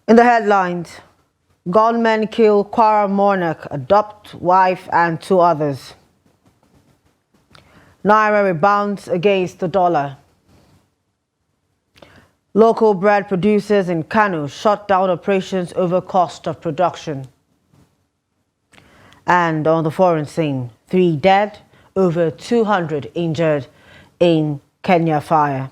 In the headlines, gunmen kill Kwara monarch, adopt wife and two others. Naira rebounds against the dollar. Local bread producers in Kano shut down operations over cost of production. And on the foreign scene, 3 dead, over 200 injured in Kenya fire.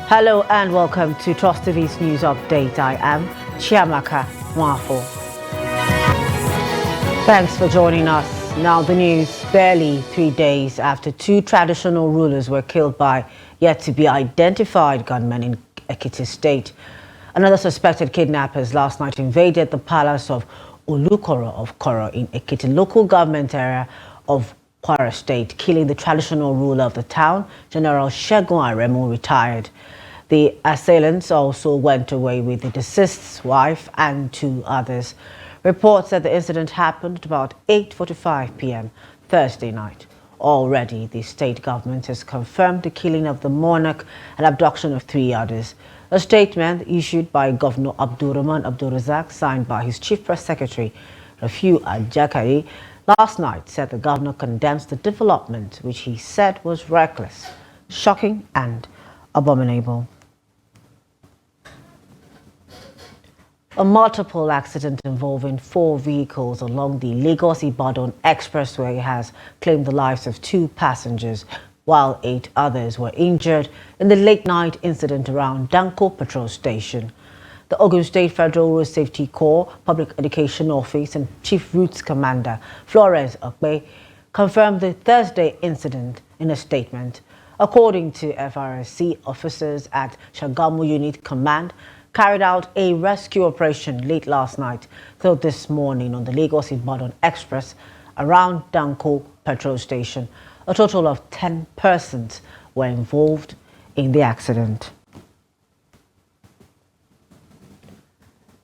Hello and welcome to Trust TV's News Update. I am Chiamaka Mwafo. Thanks for joining us. Now the news, barely 3 days after 2 traditional rulers were killed by yet to be identified gunmen in Ekiti State. Another suspected kidnappers last night invaded the palace of Olukoro of Koro in Ekiti local government area of Kwara State, killing the traditional ruler of the town, General Segun Aremu, retired. The assailants also went away with the deceased's wife and 2 others. Reports said the incident happened at about 8:45 p.m. Thursday night. Already, the state government has confirmed the killing of the monarch and abduction of 3 others. A statement issued by Governor Abdurrahman Abdulrazak, signed by his chief press secretary, Rafiu Ajakari, last night said the governor condemns the development, which he said was reckless, shocking and abominable. A multiple accident involving 4 vehicles along the Lagos-Ibadan Expressway has claimed the lives of 2 passengers, while 8 others were injured in the late-night incident around Danko Petrol Station. The Ogun State Federal Road Safety Corps Public Education Office and Chief Routes Commander Florence Okpe confirmed the Thursday incident in a statement. According to FRSC, officers at Shagamu Unit Command carried out a rescue operation late last night till this morning on the Lagos-Ibadan Express around Danko Petrol Station. A total of 10 persons were involved in the accident.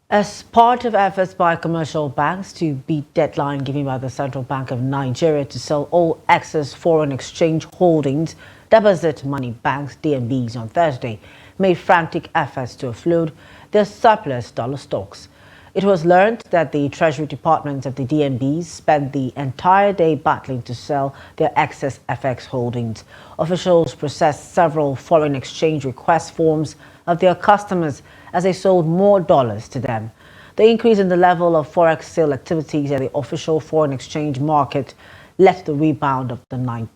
As part of efforts by commercial banks to beat deadline given by the Central Bank of Nigeria to sell all excess foreign exchange holdings, deposit money banks (DMBs) on Thursday made frantic efforts to offload their surplus dollar stocks. It was learned that the Treasury Departments of the DMBs spent the entire day battling to sell their excess FX holdings. Officials processed several foreign exchange request forms of their customers as they sold more dollars to them. The increase in the level of forex sale activities at the official foreign exchange market led to the rebound of the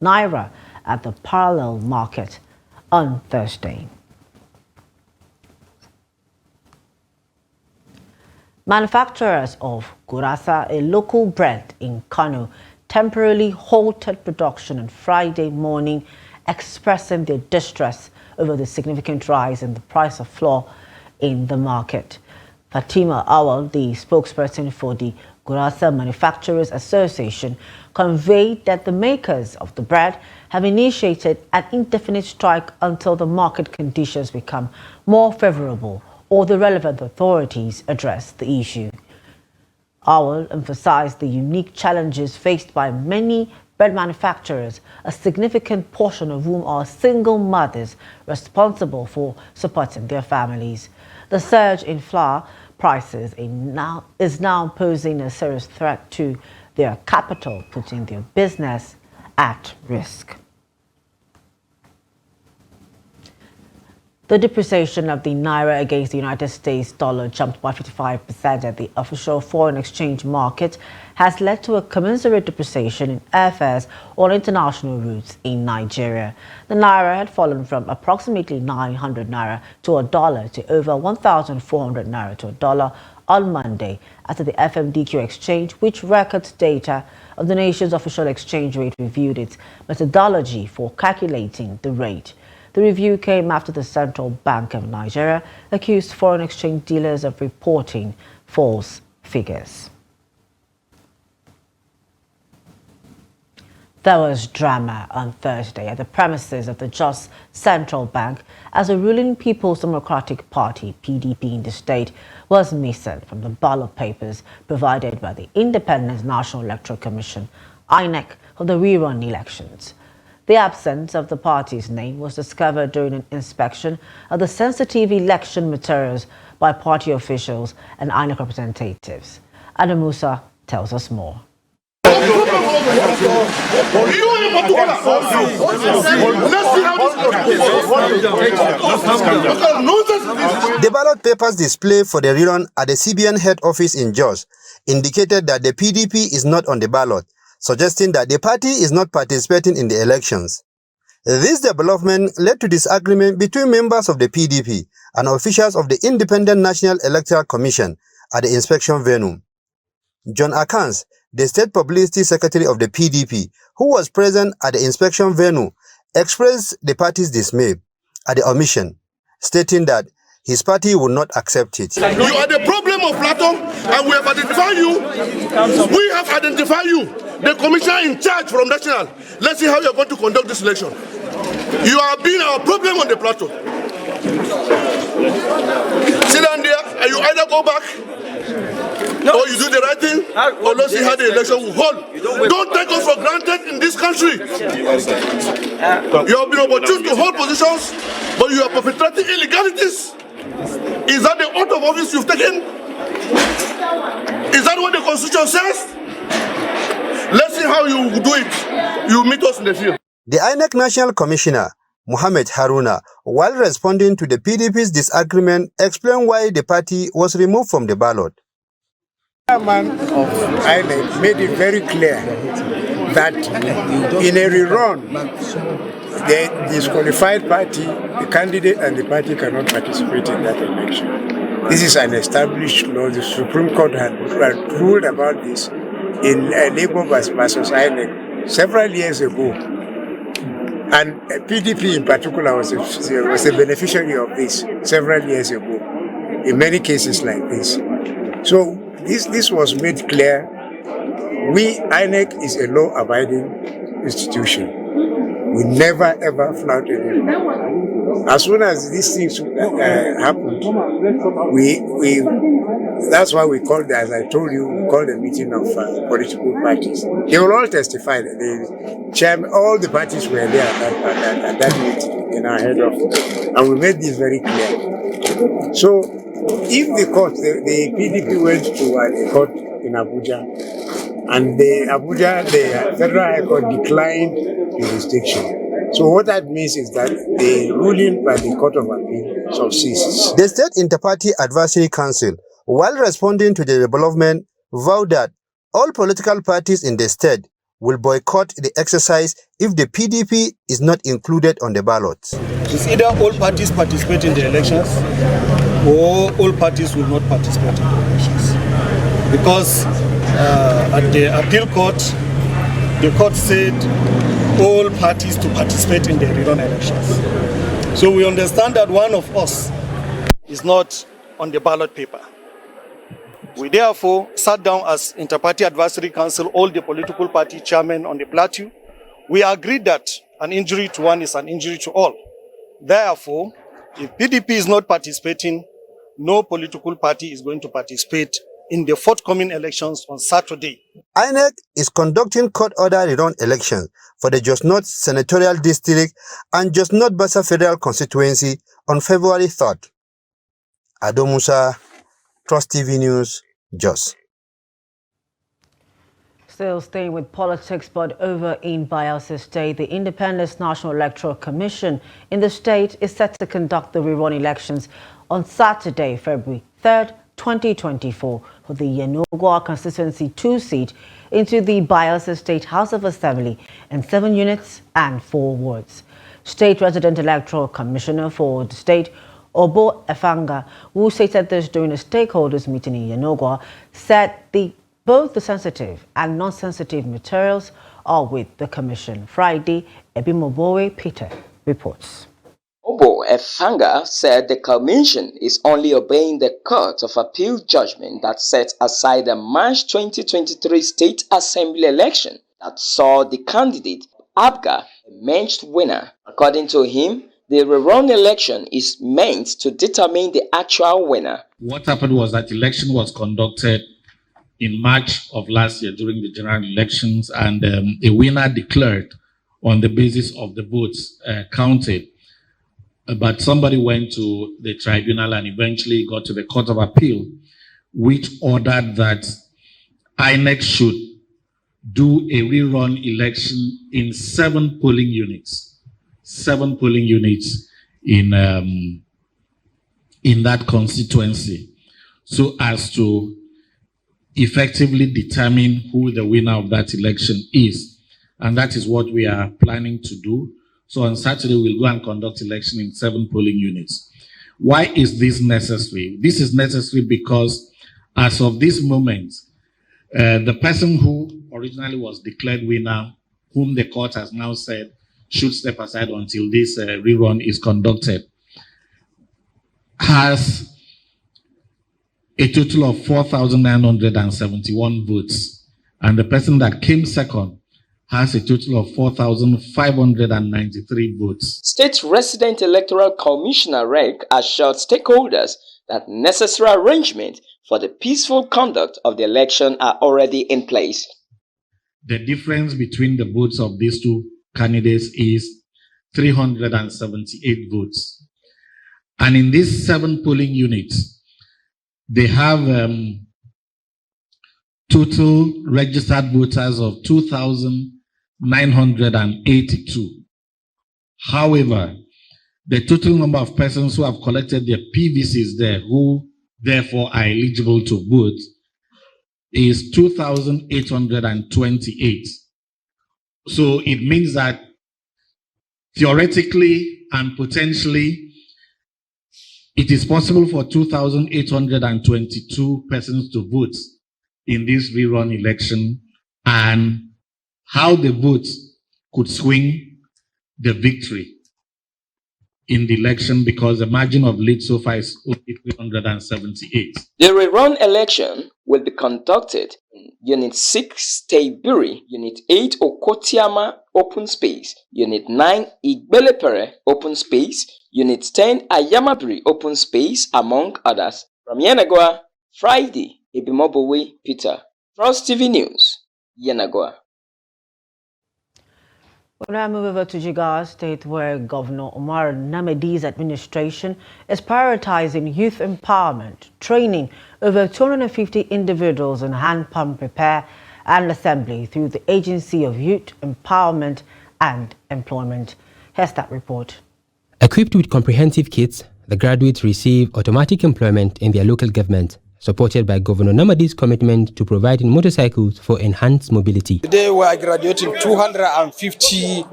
Naira at the parallel market on Thursday. Manufacturers of gurasa, a local bread in Kano, temporarily halted production on Friday morning, expressing their distress over the significant rise in the price of flour in the market. Fatima Awal, the spokesperson for the Gurasa Manufacturers Association, conveyed that the makers of the bread have initiated an indefinite strike until the market conditions become more favorable or the relevant authorities address the issue. Awal emphasized the unique challenges faced by many bread manufacturers, a significant portion of whom are single mothers responsible for supporting their families. The surge in flour prices is now posing a serious threat to their capital, putting their business at risk. The depreciation of the Naira against the United States dollar jumped by 55% at the official foreign exchange market, has led to a commensurate depreciation in airfares on international routes in Nigeria. The Naira had fallen from approximately 900 Naira to $1 to over 1,400 Naira to $1 on Monday after the FMDQ exchange, which records data of the nation's official exchange rate, reviewed its methodology for calculating the rate. The review came after the Central Bank of Nigeria accused foreign exchange dealers of reporting false figures. There was drama on Thursday at the premises of the Jos Central Bank as the ruling People's Democratic Party (PDP) in the state was missing from the ballot papers provided by the Independent National Electoral Commission (INEC) for the rerun elections. The absence of the party's name was discovered during an inspection of the sensitive election materials by party officials and INEC representatives. Adam Musa tells us more. The ballot papers displayed for the rerun at the CBN head office in Jos indicated that the PDP is not on the ballot, suggesting that the party is not participating in the elections. This development led to disagreement between members of the PDP and officials of the Independent National Electoral Commission at the inspection venue. John Akans, the State Publicity Secretary of the PDP, who was present at the inspection venue, expressed the party's dismay at the omission, stating that his party would not accept it. You are the problem of Plateau, and we have identified you. We have identified you, the commissioner in charge from national. Let's see how you are going to conduct this election. You are being our problem on the Plateau. Sit down there, and you either go back, or you do the right thing, or let's see how the election will hold. Don't take us for granted in this country. You have been opportune to hold positions, but you are perpetrating illegalities. Is that the oath of office you've taken? Is that what the Constitution says? Let's see how you do it. You meet us in the field. The INEC National Commissioner, Mohammed Haruna, while responding to the PDP's disagreement, explained why the party was removed from the ballot. The chairman of INEC made it very clear that in a rerun, the disqualified party, the candidate and the party cannot participate in that election. This is an established law. The Supreme Court had ruled about this in Labour versus INEC several years ago. And PDP in particular was a beneficiary of this several years ago, in many cases like this. So this was made clear. INEC is a law-abiding institution. We never ever flouted it. As soon as these things happened, that's why we called, as I told you, we called a meeting of political parties. They will all testify. The chairman, all the parties were there at that meeting in our head office, and we made this very clear. So, if the court, the PDP went to a court in Abuja, and the Federal High Court declined jurisdiction. So what that means is that the ruling by the Court of Appeal subsists. The State Interparty Advisory Council, while responding to the development, vowed that all political parties in the state will boycott the exercise if the PDP is not included on the ballot. It's either all parties participate in the elections or all parties will not participate in the elections. Because at the appeal court, the court said all parties to participate in the rerun elections. So we understand that one of us is not on the ballot paper. We therefore sat down as Interparty Advisory Council, all the political party chairmen on the plateau. We agreed that an injury to one is an injury to all. Therefore, if PDP is not participating, no political party is going to participate in the forthcoming elections on Saturday. INEC is conducting court-order rerun elections for the Jos North Senatorial District and Jos North Bassa Federal Constituency on February 3rd. Ado Musa, Trust TV News, Jos. Still staying with politics, but over in Bayelsa State, the Independent National Electoral Commission in the state is set to conduct the rerun elections on Saturday, February 3rd, 2024 for the Yenogwa Constituency 2 seat into the Bayelsa State House of Assembly in 7 units and 4 wards. State Resident Electoral Commissioner for the state, Obo Efanga, who stated this during a stakeholders meeting in Yenogwa, said both the sensitive and non-sensitive materials are with the Commission. Friday, Ebimobowe Peter reports. Obo Efanga said the Commission is only obeying the Court of Appeal judgment that set aside the March 2023 State Assembly election that saw the candidate Abga emerged winner. According to him, the rerun election is meant to determine the actual winner. What happened was that election was conducted in March of last year during the general elections, and a winner declared on the basis of the votes counted. But somebody went to the tribunal and eventually got to the Court of Appeal, which ordered that INEC should do a rerun election in 7 polling units. 7 polling units in that constituency, so as to effectively determine who the winner of that election is. And that is what we are planning to do. So on Saturday, we'll go and conduct election in 7 polling units. Why is this necessary? This is necessary because as of this moment, the person who originally was declared winner, whom the court has now said should step aside until this rerun is conducted, has a total of 4,971 votes. And the person that came second has a total of 4,593 votes. State Resident Electoral Commissioner REC assured stakeholders that necessary arrangements for the peaceful conduct of the election are already in place. The difference between the votes of these two candidates is 378 votes. And in these 7 polling units, they have total registered voters of 2,982. However, the total number of persons who have collected their PVCs there, who therefore are eligible to vote, is 2,828. So it means that theoretically and potentially, it is possible for 2,822 persons to vote in this rerun election, and how the votes could swing the victory in the election, because the margin of lead so far is only 378. The rerun election will be conducted in Unit 6 Teibiri, Unit 8 Okotiama Open Space, Unit 9 Igbelepere Open Space, Unit 10 Ayamabiri Open Space, among others. From Yenagoa, Friday, Ebimobowe Peter, Trust TV News, Yenagoa. We'll now move over to Jigawa State, where Governor Umar Namadi's administration is prioritizing youth empowerment, training over 250 individuals in hand pump repair and assembly through the Agency of Youth Empowerment and Employment. Here's that report. Equipped with comprehensive kits, the graduates receive automatic employment in their local government, supported by Governor Namadi's commitment to providing motorcycles for enhanced mobility. Today we are graduating 250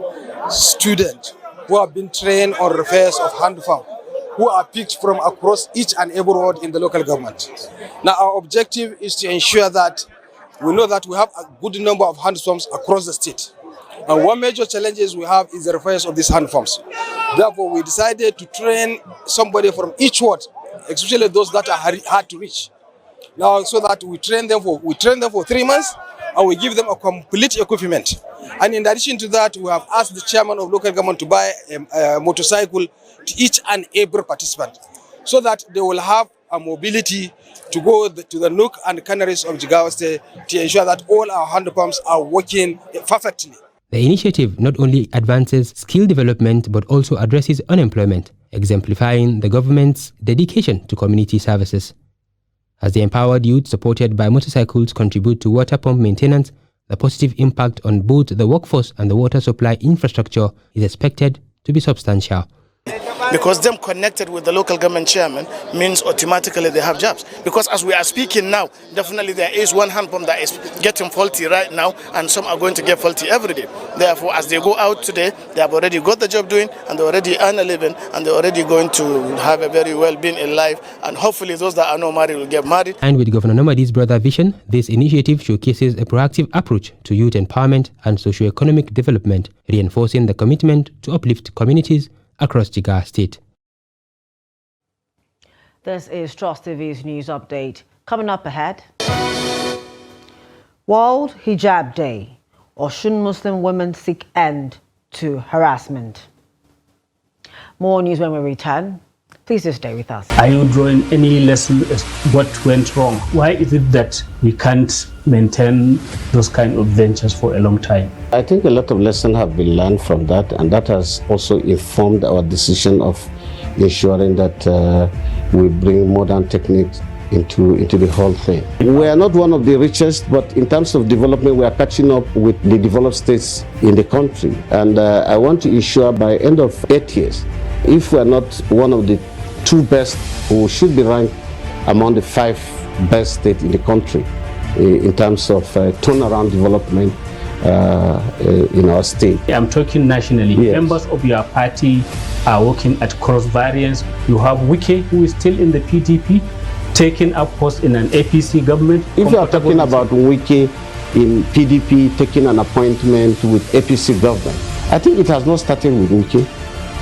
students who have been trained on repairs of hand pump, who are picked from across each and every ward in the local government. Now our objective is to ensure that we know that we have a good number of hand pumps across the state. And one major challenge we have is the repairs of these hand pumps. Therefore, we decided to train somebody from each ward, especially those that are hard to reach. Now, so that we train them for 3 months, and we give them a complete equipment. And in addition to that, we have asked the chairman of local government to buy a motorcycle to each and every participant, so that they will have a mobility to go to the nook and canaries of Jigawa State to ensure that all our hand pumps are working perfectly. The initiative not only advances skill development but also addresses unemployment, exemplifying the government's dedication to community services. As the empowered youth supported by motorcycles contribute to water pump maintenance, the positive impact on both the workforce and the water supply infrastructure is expected to be substantial. Because them connected with the local government chairman means automatically they have jobs. Because as we are speaking now, definitely there is one hand pump that is getting faulty right now, and some are going to get faulty every day. Therefore, as they go out today, they have already got the job doing, and they already earn a living, and they're already going to have a very well-being in life, and hopefully those that are not married will get married. And with Governor Namadi's brother vision, this initiative showcases a proactive approach to youth empowerment and socio-economic development, reinforcing the commitment to uplift communities across Jigawa State. This is Trust TV's news update. Coming up ahead, World Hijab Day, or should Muslim women seek end to harassment? More news when we return. Please do stay with us. Are you drawing any lesson as what went wrong? Why is it that we can't maintain those kind of ventures for a long time? I think a lot of lessons have been learned from that, and that has also informed our decision of ensuring that we bring modern techniques into the whole thing. We are not one of the richest, but in terms of development, we are catching up with the developed states in the country. And I want to ensure by end of 8 years, if we are not one of the 2 best, we should be ranked among the 5 best states in the country in terms of turnaround development in our state. I'm talking nationally. Yes. Members of your party are working at cross variance. You have Wike, who is still in the PDP, taking up post in an APC government. If you are talking about Wike in PDP taking an appointment with APC government, I think it has not started with Wike.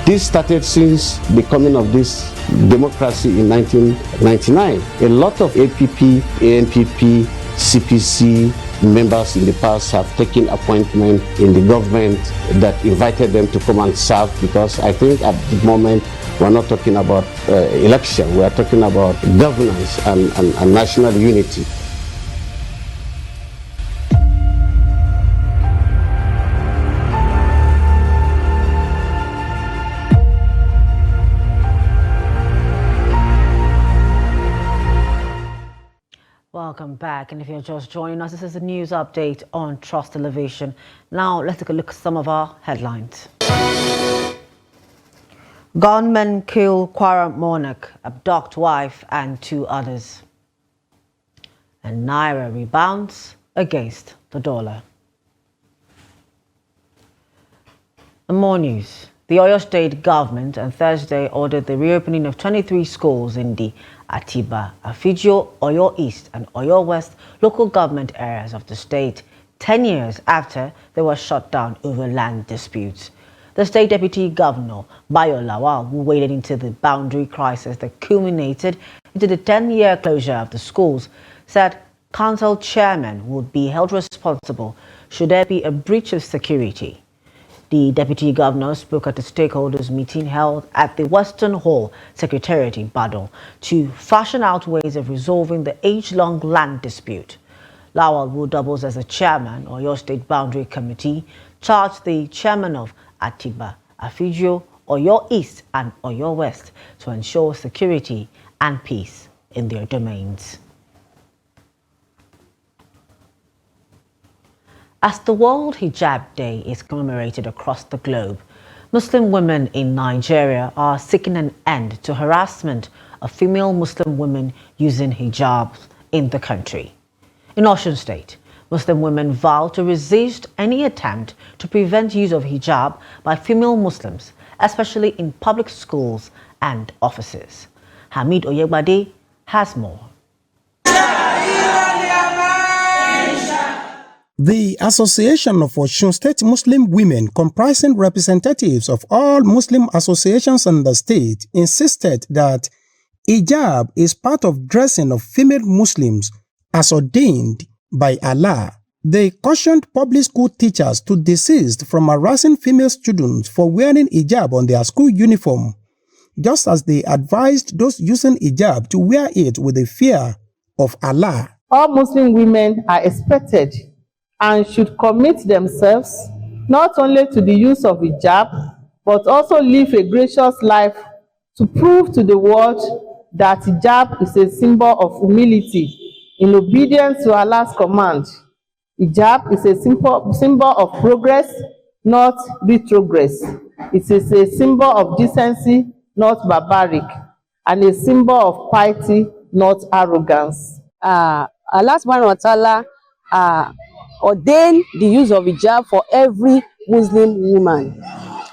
This started since the coming of this democracy in 1999. A lot of APP, ANPP, CPC members in the past have taken appointment in the government that invited them to come and serve, because I think at the moment we're not talking about election, we are talking about governance and national unity. Welcome back, and if you're just joining us, this is a news update on Trust Television. Now let's take a look at some of our headlines. Gunmen kill Kwara monarch, abduct wife and 2 others. And Naira rebounds against the dollar. And more news. The Oyo State government on Thursday ordered the reopening of 23 schools in the Atiba, Afijio, Oyo East and Oyo West local government areas of the state, 10 years after they were shut down over land disputes. The state deputy governor, Bayo Lawal, who waded into the boundary crisis that culminated into the 10-year closure of the schools, said council chairmen would be held responsible should there be a breach of security. The deputy governor spoke at a stakeholders meeting held at the Western Hall Secretariat in Badon to fashion out ways of resolving the age-long land dispute. Lawal, who doubles as a chairman of Oyo State Boundary Committee, charged the chairman of Atiba, Afijio, Oyo East and Oyo West to ensure security and peace in their domains. As the World Hijab Day is commemorated across the globe, Muslim women in Nigeria are seeking an end to harassment of female Muslim women using hijabs in the country. In Osun State, Muslim women vow to resist any attempt to prevent use of hijab by female Muslims, especially in public schools and offices. Hamid Oyegbade has more. The Association of Osun State Muslim Women, comprising representatives of all Muslim associations in the state, insisted that hijab is part of dressing of female Muslims as ordained by Allah. They cautioned public school teachers to desist from harassing female students for wearing hijab on their school uniform, just as they advised those using hijab to wear it with the fear of Allah. All Muslim women are expected and should commit themselves not only to the use of hijab, but also live a gracious life to prove to the world that hijab is a symbol of humility in obedience to Allah's command. Hijab is a symbol of progress, not retrogress. It is a symbol of decency, not barbaric, and a symbol of piety, not arrogance. Allah subhanahu wa ta'ala ordained the use of hijab for every Muslim woman.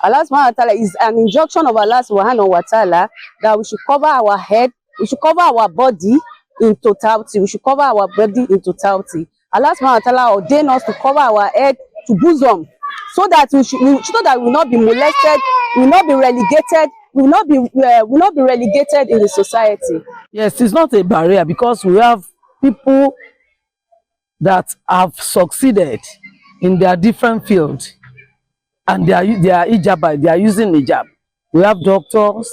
Allah subhanahu wa ta'ala is an injunction of Allah subhanahu wa ta'ala that we should cover our head, we should cover our body in totality. We should cover our body in totality. Allah subhanahu wa ta'ala ordained us to cover our head to bosom, so that we will not be molested, we will not be relegated, we will not be relegated in the society. Yes, it's not a barrier because we have people that have succeeded in their different fields, and they are hijab, they are using hijab. We have doctors,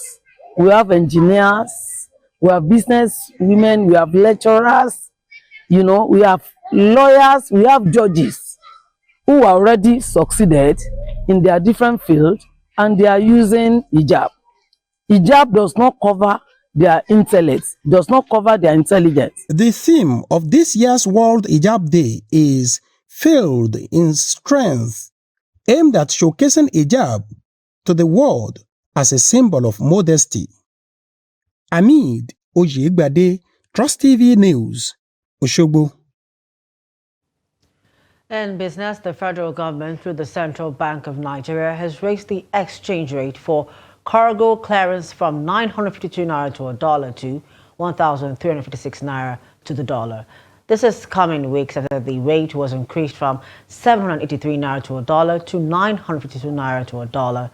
we have engineers, we have business women, we have lecturers, you know, we have lawyers, we have judges who already succeeded in their different fields, and they are using hijab. Hijab does not cover their intellect, does not cover their intelligence. The theme of this year's World Hijab Day is Filled in Strength, aimed at showcasing hijab to the world as a symbol of modesty. Hamid Oyegbade, Trust TV News, Osogbo. In business, the federal government, through the Central Bank of Nigeria, has raised the exchange rate for cargo clearance from 952 naira to $1 to 1,356 naira to the dollar. This is coming weeks after the rate was increased from 783 naira to $1 to 952 naira to $1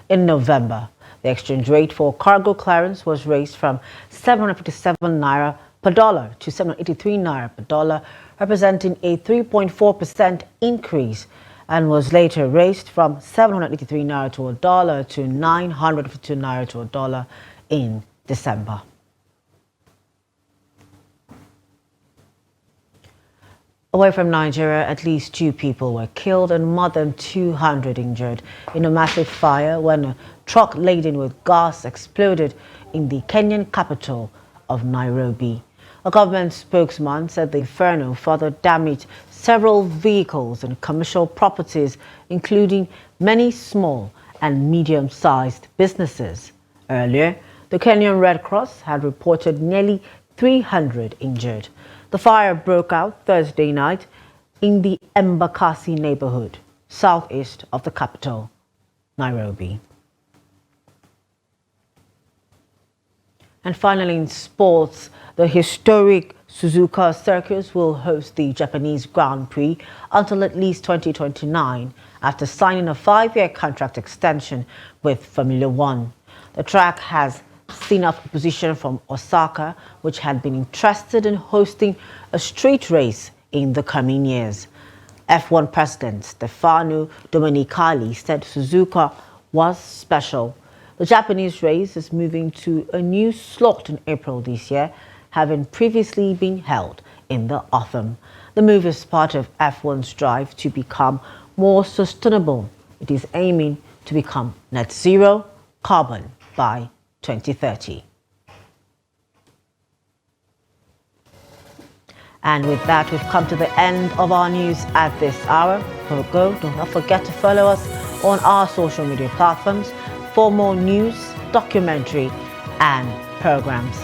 in November. The exchange rate for cargo clearance was raised from 757 naira per dollar to 783 naira per dollar, representing a 3.4% increase, and was later raised from 783 naira to $1 to 952 naira to $1 in December. Away from Nigeria, at least 2 people were killed and more than 200 injured in a massive fire when a truck laden with gas exploded in the Kenyan capital of Nairobi. A government spokesman said the inferno further damaged several vehicles and commercial properties, including many small and medium-sized businesses. Earlier, the Kenyan Red Cross had reported nearly 300 injured. The fire broke out Thursday night in the Embakasi neighborhood, southeast of the capital, Nairobi. And finally, in sports, the historic Suzuka Circus will host the Japanese Grand Prix until at least 2029 after signing a 5-year contract extension with Formula One. The track has seen opposition from Osaka, which had been interested in hosting a street race in the coming years. F1 President Stefano Domenicali said Suzuka was special. The Japanese race is moving to a new slot in April this year, having previously been held in the autumn. The move is part of F1's drive to become more sustainable. It is aiming to become net zero carbon by 2030. And with that, we've come to the end of our news at this hour. Before we go, do not forget to follow us on our social media platforms for more news, documentary, and programs.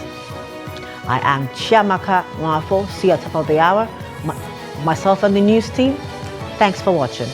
I am Chiamaka Nwafo. See you at the top of the hour. Myself and the news team, thanks for watching.